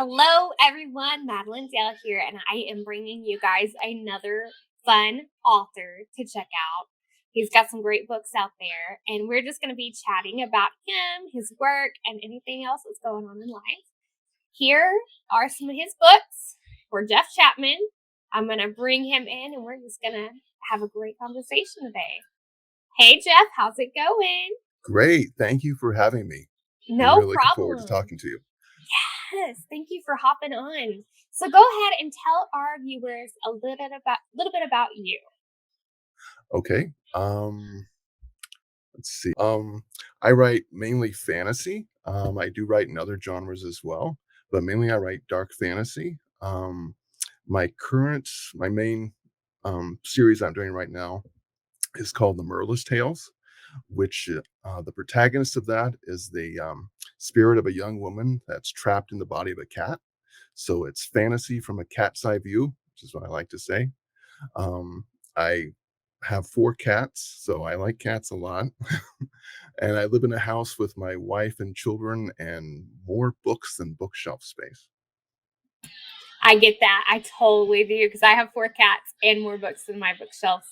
Hello, everyone. Madilynn here, and I am bringing you guys another fun author to check out. He's got some great books out there, and we're just going to be chatting about him, his work, and anything else that's going on in life. Here are some of his books for Jeff Chapman. I'm going to bring him in, and we're just going to have a great conversation today. Hey, Jeff, how's it going? Great. Thank you for having me. I'm No really looking forward to problem. talking to you. Yes, thank you for hopping on. So go ahead and tell our viewers a little bit about you. Okay. Let's see. I write mainly fantasy. I do write in other genres as well, but mainly I write dark fantasy. My main series I'm doing right now is called The Merle's Tales, which the protagonist of that is the spirit of a young woman that's trapped in the body of a cat. So it's fantasy from a cat's eye view, which is what I like to say. I have 4 cats, so I like cats a lot. And I live in a house with my wife and children and more books than bookshelf space. I get that. I totally do because I have 4 cats and more books than my bookshelf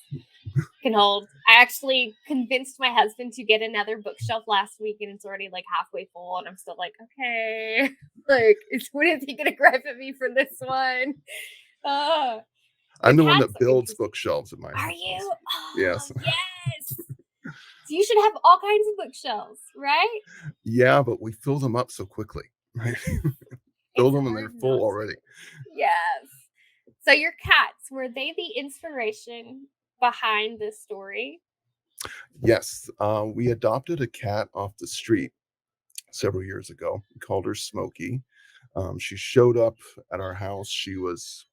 can hold. I actually convinced my husband to get another bookshelf last week, and it's already like halfway full, and I'm still like, okay, when is he gonna gripe at me for this one? Uh, the I'm the one cats that are builds interesting. bookshelves in my Are house. you? Oh, Yes. yes. So you should have all kinds of bookshelves, right? Yeah, but we fill them up so quickly, right? Fill It's them and they're hard full not already. to. Yes. So your cats, were they the inspiration behind this story? Yes, we adopted a cat off the street several years ago. We called her Smokey. She showed up at our house. She was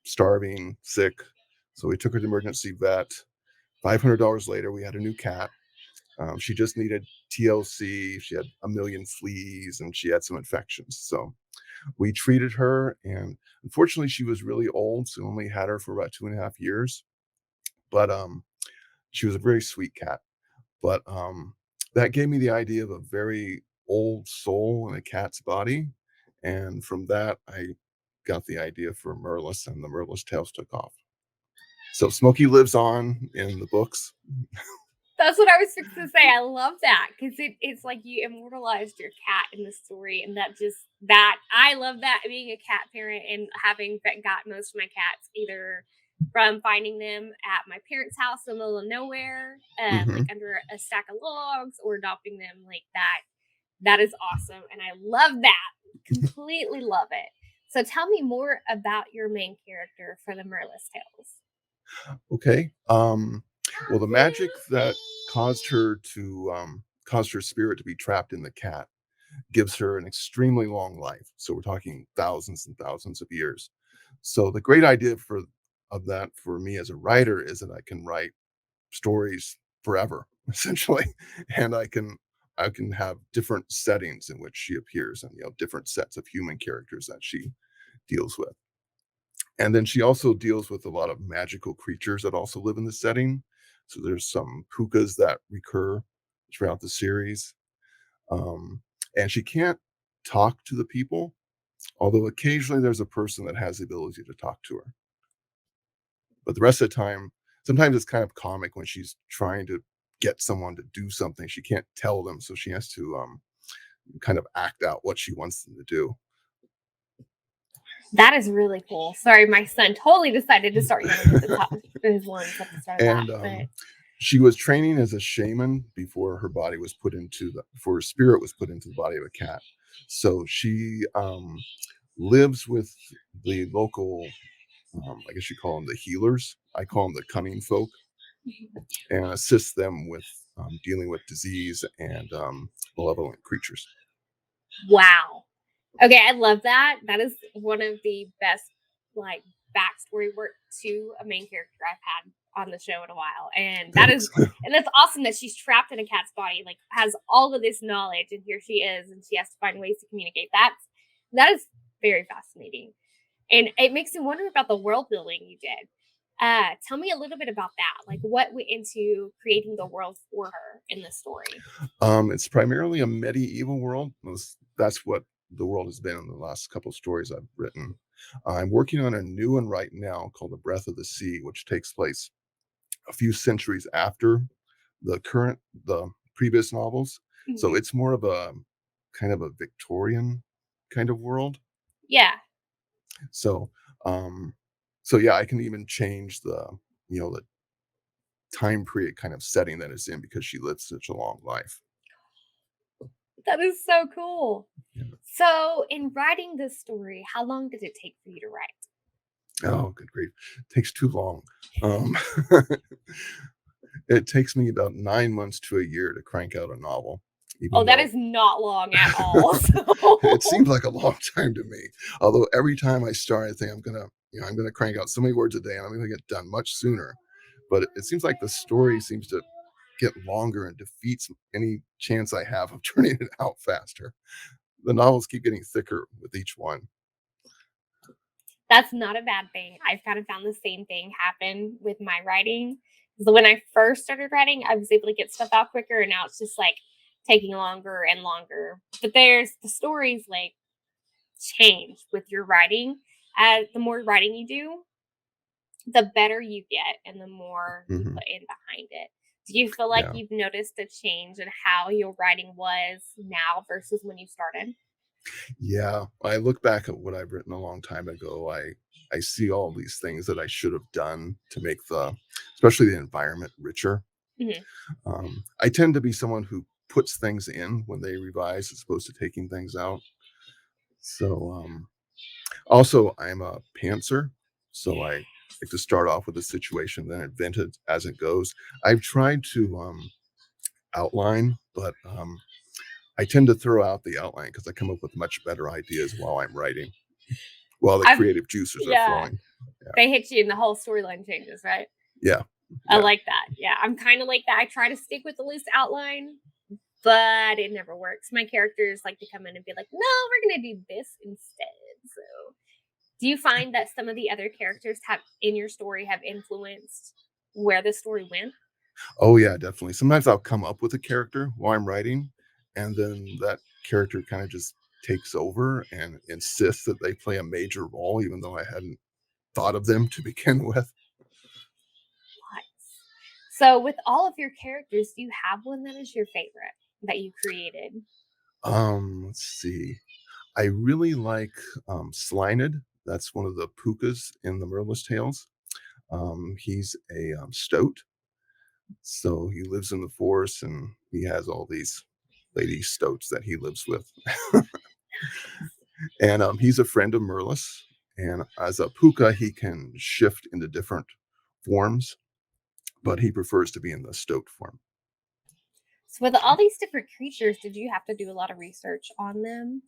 starving, sick. So we took her to the emergency vet. $500 later, we had a new cat. She just needed TLC. She had a million fleas and she had some infections. So we treated her. And unfortunately, she was really old. So we only had her for about 2.5 years. But she was a very sweet cat. But that gave me the idea of a very old soul in a cat's body. And from that, I got the idea for Merlis, and the Merlis Tales took off. So Smokey lives on in the books. That's what I was fixing to say. I love that because it's like you immortalized your cat in the story, and that I love that being a cat parent and having got most of my cats either from finding them at my parents' house in the middle of nowhere, like Hmm. under a stack of logs, or adopting them like that. That is awesome, and I love that. Completely love it. So tell me more about your main character for the Merlis Tales. Okay. Well, the magic that caused her spirit to be trapped in the cat gives her an extremely long life. So we're talking thousands and thousands of years. So the great idea of that for me as a writer is that I can write stories forever, essentially, and I can have different settings in which she appears, and different sets of human characters that she deals with. And then she also deals with a lot of magical creatures that also live in the setting. So there's some pukas that recur throughout the series. Um, and she can't talk to the people, although occasionally there's a person that has the ability to talk to her. But the rest of the time, sometimes it's kind of comic when she's trying to get someone to do something. She can't tell them, so she has to kind of act out what she wants them to do. That is really cool. Sorry, my son totally decided to start yelling at the top of his lungs at the start of that. And But she was training as a shaman before her spirit was put into the body of a cat. So she lives with the local, I guess you call them the healers. I call them the cunning folk, and assists them with dealing with disease and malevolent creatures. wow. Okay, I love that. That is one of the best like backstory work to a main character I've had on the show in a while. Thanks. And that's awesome that she's trapped in a cat's body, like has all of this knowledge, and here she is and she has to find ways to communicate. That is very fascinating. And it makes me wonder about the world building you did. Tell me a little bit about that. Like what went into creating the world for her in the story? It's primarily a medieval world. That's what the world has been in the last couple stories I've written. I'm working on a new one right now called The Breath of the Sea, which takes place a few centuries after the previous novels. So Mhm. it's more of a kind of a Victorian kind of world. Yeah. So, um, so yeah, I can even change the time period kind of setting that it's in because she lived such a long life. That is so cool. Yeah. So, in writing this story, how long did it take for you to write? Oh, good grief. Takes too long. Um, it takes me about 9 months to a year to crank out a novel, Oh, even that though is not long at all. it So, seems like a long time to me. Although every time I start, I think I'm gonna crank out so many words a day, and I'm gonna get done much sooner. But it seems like the story seems to get longer and defeats any chance I have of turning it out faster. The novels keep getting thicker with each one. that's not a bad thing. I've kind of found the same thing happen with my writing. So when I first started writing, I was able to get stuff out quicker, and now it's just like taking longer and longer. But there's the stories like change with your writing. The more writing you do, the better you get and the more you Mhm. put in behind it. Do you feel like Yeah. you've noticed a change in how your writing was now versus when you started? Yeah, I look back at what I've written a long time ago. I see all these things that I should have done to make especially the environment richer. Mhm. I tend to be someone who puts things in when they revise as opposed to taking things out. So, also, I'm a pantser, so I like to start off with a situation, then invent it as it goes. I've tried to outline, but I tend to throw out the outline because I come up with much better ideas while I'm writing, while the I've creative juices are Yeah, flowing. Yeah, they hit you and the whole storyline changes, right? yeah, I yeah. like that. Yeah, I'm kind of like that. I try to stick with the loose outline, but it never works. My characters like to come in and be like, "No, we're going to do this instead." So, do you find that some of the other characters have in your story have influenced where the story went? Oh yeah, definitely. Sometimes I'll come up with a character while I'm writing, and then that character kind of just takes over and insists that they play a major role, even though I hadn't thought of them to begin with. Nice. So, with all of your characters, do you have one that is your favorite that you created? Let's see. I really like Slynid. That's one of the pukas in the Merlin's Tales. He's a stoat, so he lives in the forest and he has all these lady stoats that he lives with. And he's a friend of Merlis. And as a puka, he can shift into different forms, but he prefers to be in the stoat form. So, with all these different creatures, did you have to do a lot of research on them?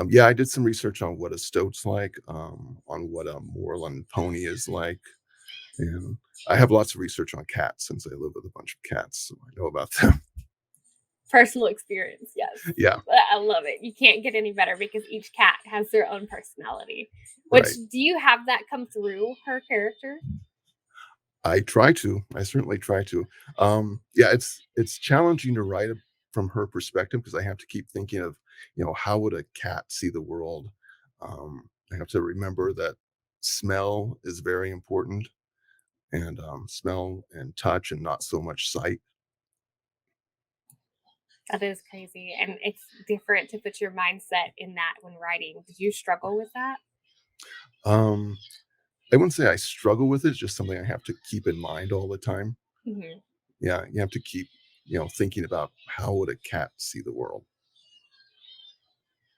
Yeah, I did some research on what a stoat's like, on what a moorland pony is like. And I have lots of research on cats since I live with a bunch of cats, so I know about them. Personal experience, yes. Yeah, I love it. You can't get any better because each cat has their own personality. Which right. do you have that come through her character? I try to. I certainly try to. Yeah, it's challenging to write it from her perspective because I have to keep thinking of, how would a cat see the world? I have to remember that smell is very important, and smell and touch, and not so much sight. That is crazy. And it's different to put your mindset in that when writing. Did you struggle with that? Um, I wouldn't say I struggle with it. It's just something I have to keep in mind all the time. Mhm. Yeah, you have to keep, thinking about how would a cat see the world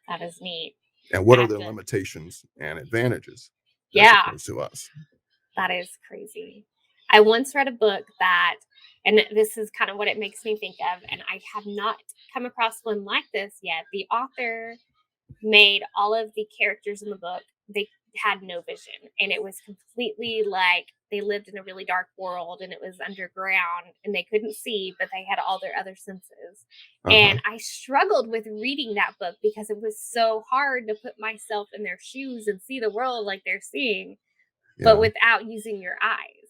That is neat. and I what are have their to, limitations and advantages as yeah, opposed to us. that is crazy. I once read a book that, and this is kind of what it makes me think of, and I have not come across one like this yet. The author made all of the characters in the book, they had no vision, and it was completely like they lived in a really dark world and it was underground and they couldn't see, but they had all their other senses. Uh-huh. And I struggled with reading that book because it was so hard to put myself in their shoes and see the world like they're seeing, but Yeah. without using your eyes.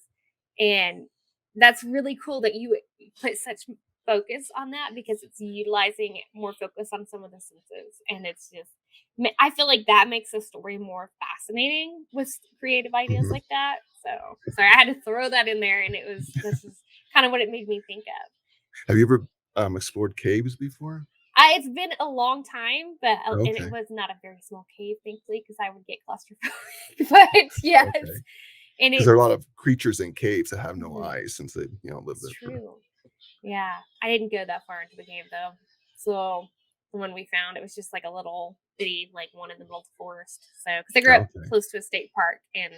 And that's really cool that you put such focus on that because it's utilizing more focus on some of the senses, and it's just I feel like that makes a story more fascinating with creative ideas Mhm. like that. So sorry, I had to throw that in there, and this is kind of what it made me think of. Have you ever, explored caves before? It's been a long time, but and it Okay, was not a very small cave, thankfully, because I would get claustrophobic. But yes, okay. and 'Cause there are a it's lot of creatures in caves that have no mhm, eyes since they, live it's there for. true. Yeah, I didn't go that far into the cave though. So the one we found, it was just like a little bitty, like one in the middle of the forest. So because I grew up Okay. close to a state park, and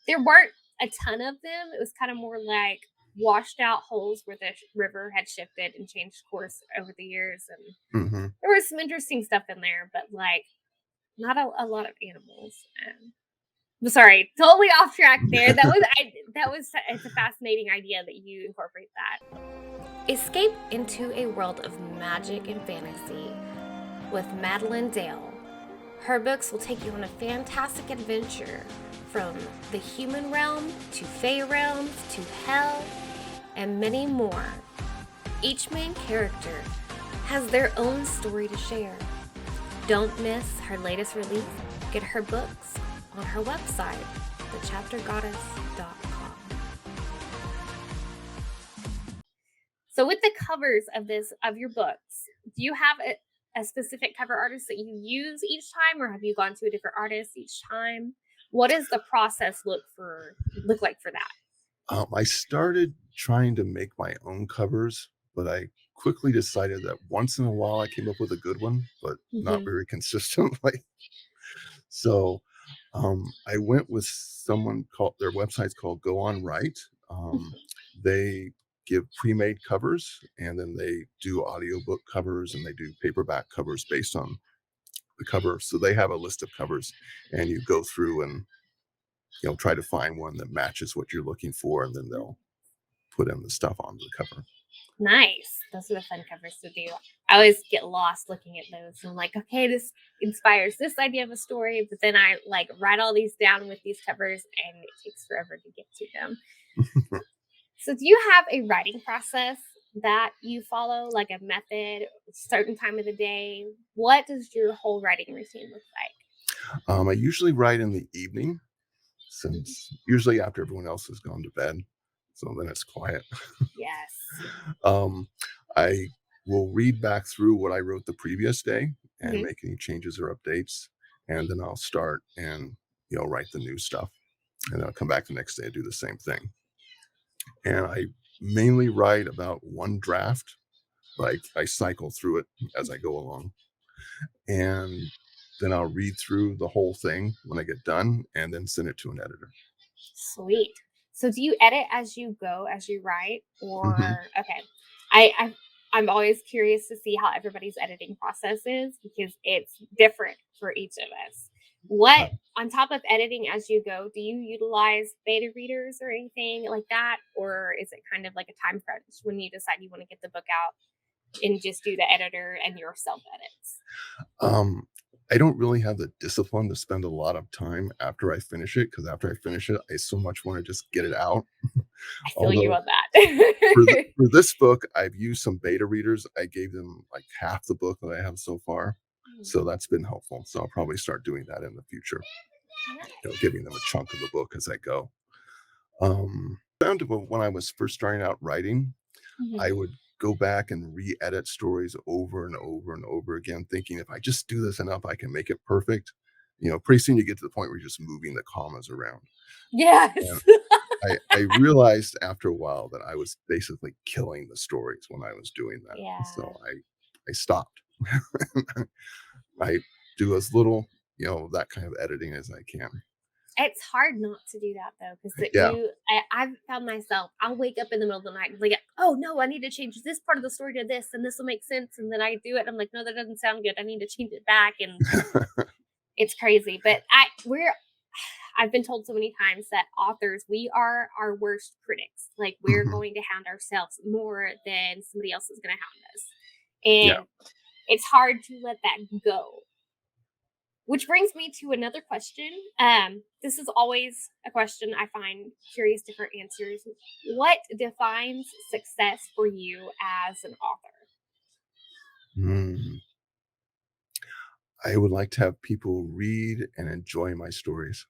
there weren't a ton of them. It was kind of more like washed out holes where the river had shifted and changed course over the years, and Mhm. there was some interesting stuff in there, but like not a lot of animals. But sorry, totally off track there. That was it's a fascinating idea that you incorporate that. Escape into a world of magic and fantasy with Madilynn Dale. Her books will take you on a fantastic adventure from the human realm to fae realms to hell and many more. Each main character has their own story to share. Don't miss her latest release. Get her books on her website, thechaptergoddess.com. So with the covers of your books, do you have a specific cover artist that you use each time, or have you gone to a different artist each time? What does the process look like for that? I started trying to make my own covers, but I quickly decided that once in a while I came up with a good one, but not Mhm. very consistently. So, I went with someone called their website's called Go On Right. They give pre-made covers, and then they do audiobook covers, and they do paperback covers based on the cover. So they have a list of covers, and you go through and, try to find one that matches what you're looking for, and then they'll put in the stuff onto the cover. Nice. Those are the fun covers to do. I always get lost looking at those. I'm like, okay, this inspires this idea of a story, but then I like write all these down with these covers and it takes forever to get to them. So do you have a writing process that you follow, like a method, a certain time of the day? What does your whole writing routine look like? I usually write in the evening since usually after everyone else has gone to bed, so then it's quiet. Yes. Um, I will read back through what I wrote the previous day and Hmm. make any changes or updates, and then I'll start and write the new stuff, and I'll come back the next day and do the same thing. And I mainly write about one draft, like I cycle through it as I go along, and then I'll read through the whole thing when I get done, and then send it to an editor. Sweet. So do you edit as you go as you write, Hmm. or okay? I'm always curious to see how everybody's editing process is because it's different for each of us. What on top of editing as you go, do you utilize beta readers or anything like that, or is it kind of like a time crunch when you decide you want to get the book out and just do the editor and your self edits? Um, I don't really have the discipline to spend a lot of time after I finish it because after I finish it, I so much want to just get it out. I feel you Although on that. for this book, I've used some beta readers. I gave them like half the book that I have so far, so that's been helpful. So I'll probably start doing that in the future. Giving them a chunk of the book as I go. Found to when I was first starting out writing, I Mhm. would go back and re-edit stories over and over and over again, thinking if I just do this enough, I can make it perfect. Pretty soon you get to the point where you're just moving the commas around. And Yes. I realized after a while that I was basically killing the stories when I was doing that. Yeah. So I stopped. I do as little, that kind of editing as I can. It's hard not to do that though, because Yeah. I've found myself, I'll wake up in the middle of the night and like, oh no, I need to change this part of the story to this, and this will make sense. And then I do it. And I'm like, no, that doesn't sound good. I need to change it back. And it's crazy. But I've been told so many times that authors, we are our worst critics. Like we're Mhm. going to hound ourselves more than somebody else is going to hound us. Yeah. And it's hard to let that go Which brings me to another question. This is always a question I find curious different answers. What defines success for you as an author? Mm. I would like to have people read and enjoy my stories.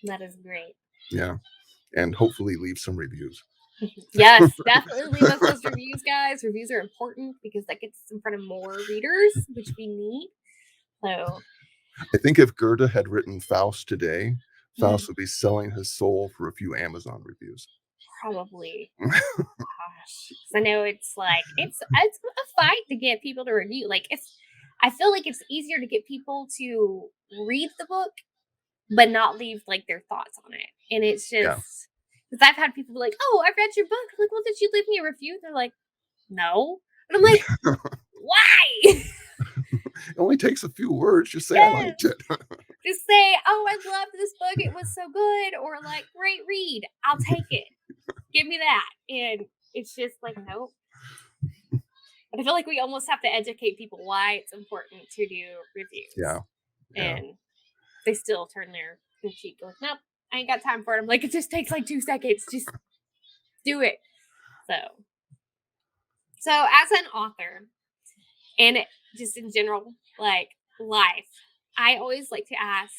That is great. Yeah, and hopefully leave some reviews. Yes, definitely leave us those reviews, guys. Reviews are important because that gets us in front of more readers, which we need. So, I think if Goethe had written Faust today, mhm, Faust would be selling his soul for a few Amazon reviews. probably. Gosh, 'cause I know it's like it's a fight to get people to review. Like it's, I feel like it's easier to get people to read the book, but not leave like their thoughts on it. And it's Yeah. just because I've had people be like, "Oh, I read your book." I'm like, "Well, did you leave me a review?" They're like, "No," and I'm like, "Why?" It only takes a few words, just say, "I Yes. liked it." Just say, "Oh, I loved this book. It was so good," or like, "Great read. I'll take it. Give me that." And it's just like, nope. But I feel like we almost have to educate people why it's important to do reviews. Yeah, yeah. And they still turn their cheek like, nope, I ain't got time for it. I'm like, it just takes like 2 seconds. Just do it. So, so as an author and just in general, like life, I always like to ask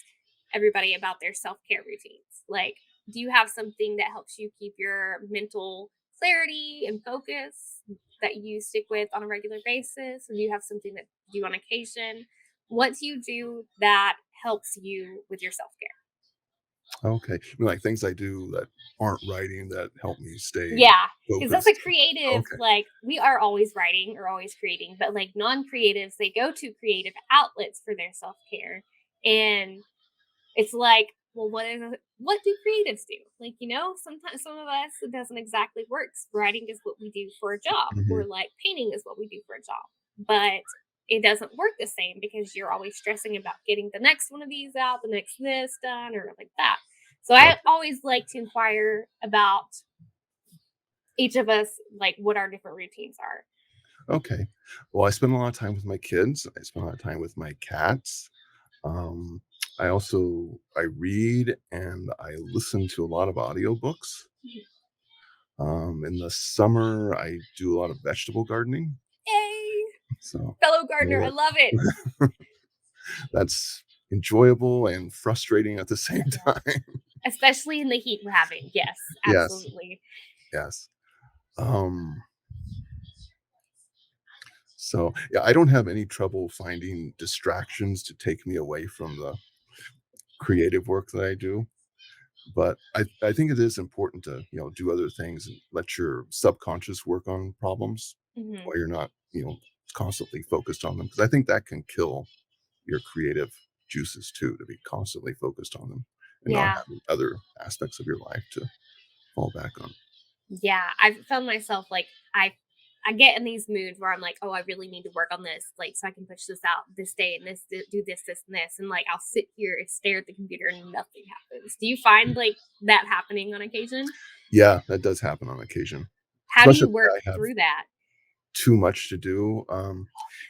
everybody about their self care routines. Like, do you have something that helps you keep your mental clarity and focus that you stick with on a regular basis? Or do you have something that you do on occasion? What do you do that helps you with your self care? Okay. I mean, like, things I do that aren't writing that help me stay Yeah, because as a focused. creative, Okay. like, we are always writing or always creating, but, like, non-creatives, they go to creative outlets for their self-care, and it's like, well, what do creatives do? Like, sometimes some of us, it doesn't exactly work. Writing is what we do for a job, or, Mhm. like, painting is what we do for a job, but it doesn't work the same because you're always stressing about getting the next one of these out, the next this done, or like that. So I Okay. always like to inquire about each of us, like, what our different routines are. Okay. Well, I spend a lot of time with my kids. I spend a lot of time with my cats. Um, I read and I listen to a lot of audiobooks. In the summer, I do a lot of vegetable gardening. Yay! So, Fellow gardener, I yeah, love it. that's enjoyable and frustrating at the same Yes. time. Especially in the heat we're having. Yes, Yes, absolutely. yes. Um, so yeah, I don't have any trouble finding distractions to take me away from the creative work that I do. But I think it is important to, do other things and let your subconscious work on problems Mhm. while you're not, constantly focused on them. Because I think that can kill your creative juices too, to be constantly focused on them and not Yeah. having other aspects of your life to fall back on. Yeah, I've found myself like I get in these moods where I'm like, "Oh, I really need to work on this, like, so I can push this out this day and do this, this, and this." And like, I'll sit here and stare at the computer and nothing happens. Do you find like that happening on occasion? Yeah, that does happen on occasion, How do especially you work if I have through that? too much to do.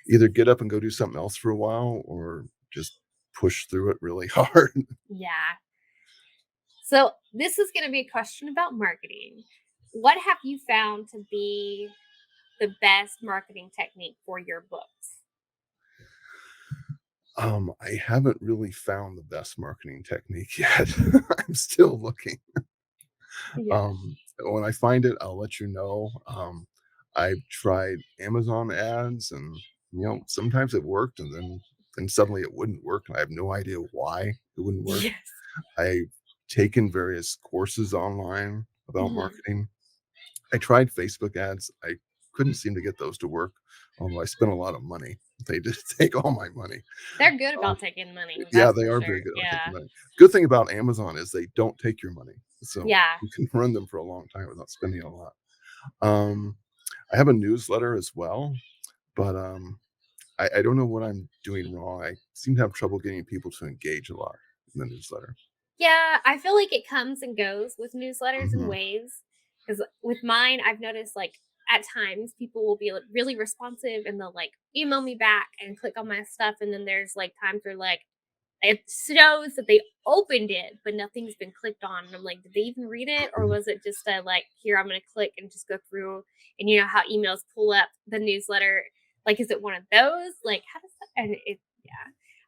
Either get up and go do something else for a while or just push through it really hard. Yeah. So this is going to be a question about marketing. What have you found to be the best marketing technique for your books? I haven't really found the best marketing technique yet. I'm still looking. Yeah. When I find it, I'll let you know. I've tried Amazon ads and, sometimes it worked and then suddenly it wouldn't work. And I have no idea why it wouldn't work. Yes. I've taken various courses online about Mhm. marketing. I tried Facebook ads. I couldn't seem to get those to work, although I spent a lot of money. They did take all my money. They're good Um, about taking money, yeah, that's they for are sure. very good about taking Yeah. money. Good thing about Amazon is they don't take your money, so Yeah. you can run them for a long time without spending a lot. Um, I have a newsletter as well, but I don't know what I'm doing wrong. I seem to have trouble getting people to engage a lot in the newsletter. Yeah, I feel like it comes and goes with newsletters in Mhm. waves. Because with mine, I've noticed, like, at times people will be like really responsive and they'll like email me back and click on my stuff. And then there's like times where like it shows that they opened it, but nothing's been clicked on. And I'm like, did they even read it? Or Mhm. was it just a like, here, I'm going to click and just go through? And you know how emails pull up the newsletter? Like, is it one of those? Like, how does that? And it, yeah.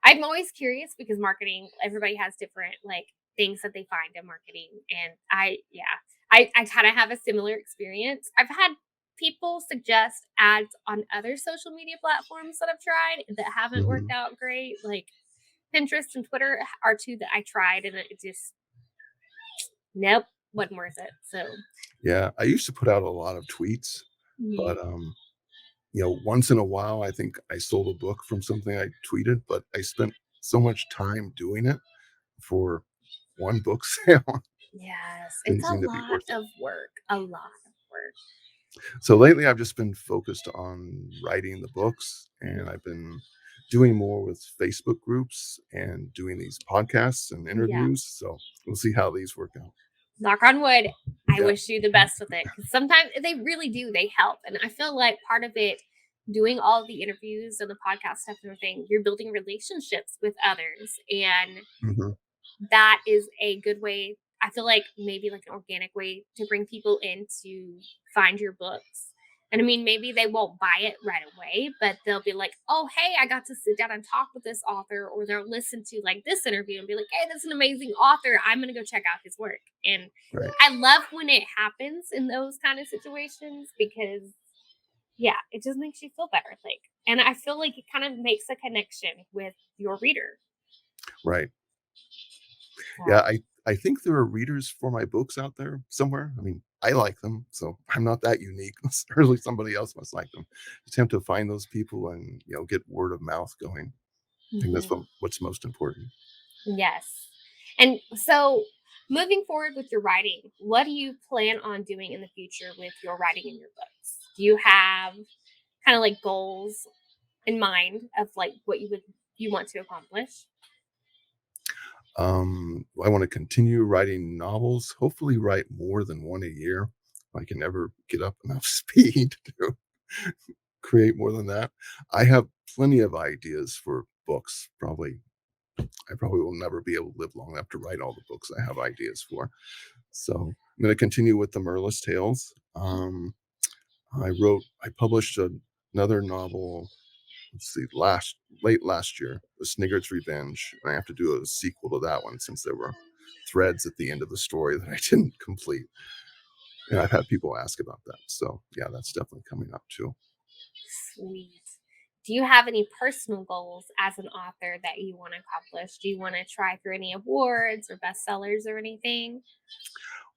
I'm always curious because marketing, everybody has different like things that they find in marketing. And yeah, I kind of have a similar experience. I've had people suggest ads on other social media platforms that I've tried that haven't worked Mhm. out great. Like, Pinterest and Twitter are 2 that I tried, and it just nope, wasn't worth it, so Yeah, I used to put out a lot of tweets, mhm, but, once in a while, I think I sold a book from something I tweeted, but I spent so much time doing it for one book sale, yes, it's didn't a seem to be lot worth it. of work, a lot of work. So lately, I've just been focused on writing the books, and Mhm, I've been doing more with Facebook groups and doing these podcasts and yeah, interviews, so we'll see how these work out. knock on wood, I Yeah. wish you the best with it because sometimes they really do, they help, and I feel like part of it doing all the interviews and the podcast stuff and everything, you're building relationships with others, and Mhm. that is a good way. I feel like maybe like an organic way to bring people in to find your books. And I mean, maybe they won't buy it right away, but they'll be like, oh, hey, I got to sit down and talk with this author, or they'll listen to like this interview and be like, hey, that's an amazing author. I'm going to go check out his work. And Right. I love when it happens in those kind of situations because, yeah, it just makes you feel better. Like, and I feel like it kind of makes a connection with your reader. Right. Yeah, So, I think there are readers for my books out there somewhere. I mean, I like them, so I'm not that unique. Certainly somebody else must like them. Just have to find those people and, get word of mouth going. I think that's mhm. what's most important. Yes. And so, moving forward with your writing, what do you plan on doing in the future with your writing in your books? Do you have kind of like goals in mind of like what you want to accomplish? I want to continue writing novels, hopefully write more than one a year. If I can ever get up enough speed to create more than that. I have plenty of ideas for books. I probably will never be able to live long enough to write all the books I have ideas for. So I'm going to continue with the Merlis tales. I published another novel. Let's see, late last year, The Sniggert's Revenge. And I have to do a sequel to that one since there were threads at the end of the story that I didn't complete. And I've had people ask about that. So yeah, that's definitely coming up too. Sweet. Do you have any personal goals as an author that you want to accomplish? Do you want to try for any awards or bestsellers or anything?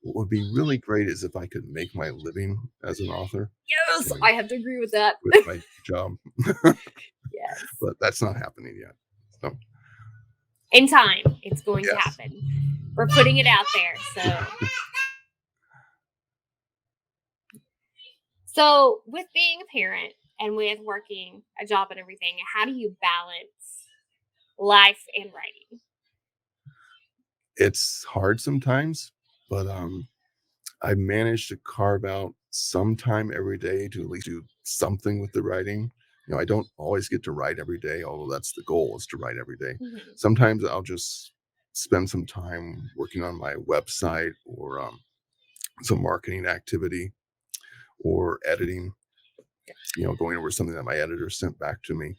What would be really great is if I could make my living as an author Yes, and I have to agree with that. with my job, Yes. but that's not happening yet. So In time, it's going to yes. happen. We're putting it out there. So, with being a parent and with working a job and everything, how do you balance life and writing? It's hard sometimes, but I managed to carve out some time every day to at least do something with the writing. I don't always get to write every day, although that's the goal is to write every day. Mhm. Sometimes I'll just spend some time working on my website or some marketing activity or editing, going over something that my editor sent back to me.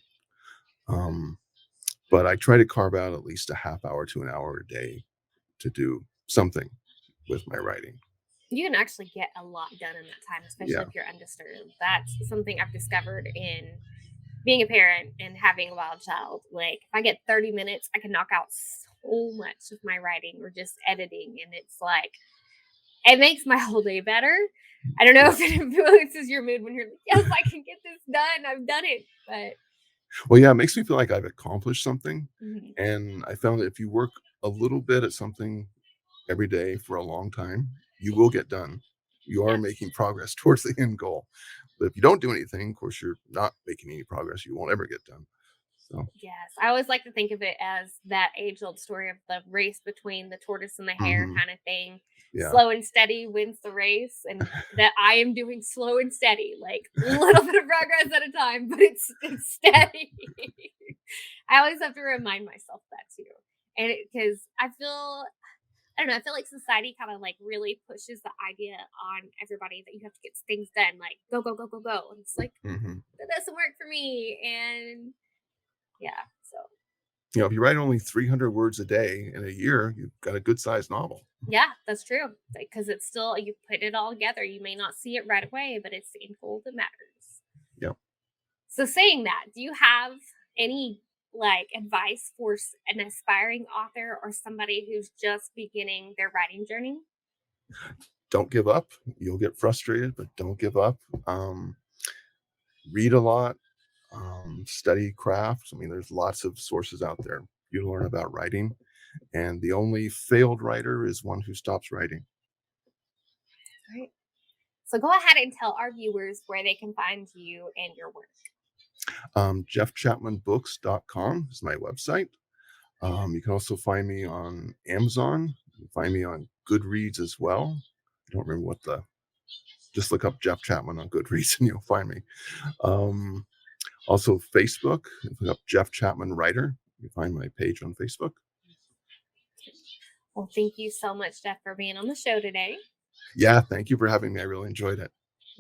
Um, but I try to carve out at least a half hour to an hour a day to do something with my writing. You can actually get a lot done in that time, especially Yeah. if you're undisturbed. That's something I've discovered in being a parent and having a wild child. Like, if I get 30 minutes, I can knock out so much of my writing or just editing. And it's like, it makes my whole day better. I don't know Yeah. if it influences your mood when you're like, yes, I can get this done. I've done it. But Well, yeah, it makes me feel like I've accomplished something, mhm, and I found that if you work a little bit at something every day for a long time, you will get done. You are yes. making progress towards the end goal. But if you don't do anything, of course, you're not making any progress. You won't ever get done. So, Yes, I always like to think of it as that age-old story of the race between the tortoise and the hare mhm, kind of thing. yeah. Slow and steady wins the race, and that I am doing slow and steady, like a little bit of progress at a time, but it's steady. I always have to remind myself that too, and because I don't know, I feel like society kind of like really pushes the idea on everybody that you have to get things done, like go go go go go, and it's like Mhm. that doesn't work for me, and yeah, so If you write only 300 words a day in a year, you've got a good sized novel. yeah, that's true. Because it's still you put it all together. You may not see it right away, but it's the end goal that matters. Yeah. So, saying that, do you have any like advice for an aspiring author or somebody who's just beginning their writing journey? Don't give up. You'll get frustrated, but don't give up. Um, Read a lot, study crafts. I mean, there's lots of sources out there you learn about writing, and the only failed writer is one who stops writing. Right. So, go ahead and tell our viewers where they can find you and your work. JeffChapmanBooks.com is my website. You can also find me on Amazon. You can find me on Goodreads as well. I don't remember what the just look up Jeff Chapman on Goodreads and you'll find me. Um, Also Facebook, look up Jeff Chapman Writer. You can find my page on Facebook. Well, thank you so much, Jeff, for being on the show today. Yeah, thank you for having me. I really enjoyed it.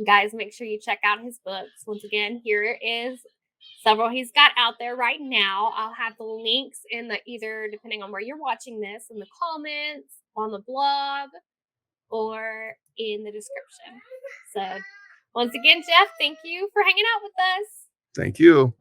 Guys, make sure you check out his books. Once again, here is several he's got out there right now. I'll have the links in the either depending on where you're watching this in the comments, on the blog, or in the description. So, once again, Jeff, thank you for hanging out with us. Thank you.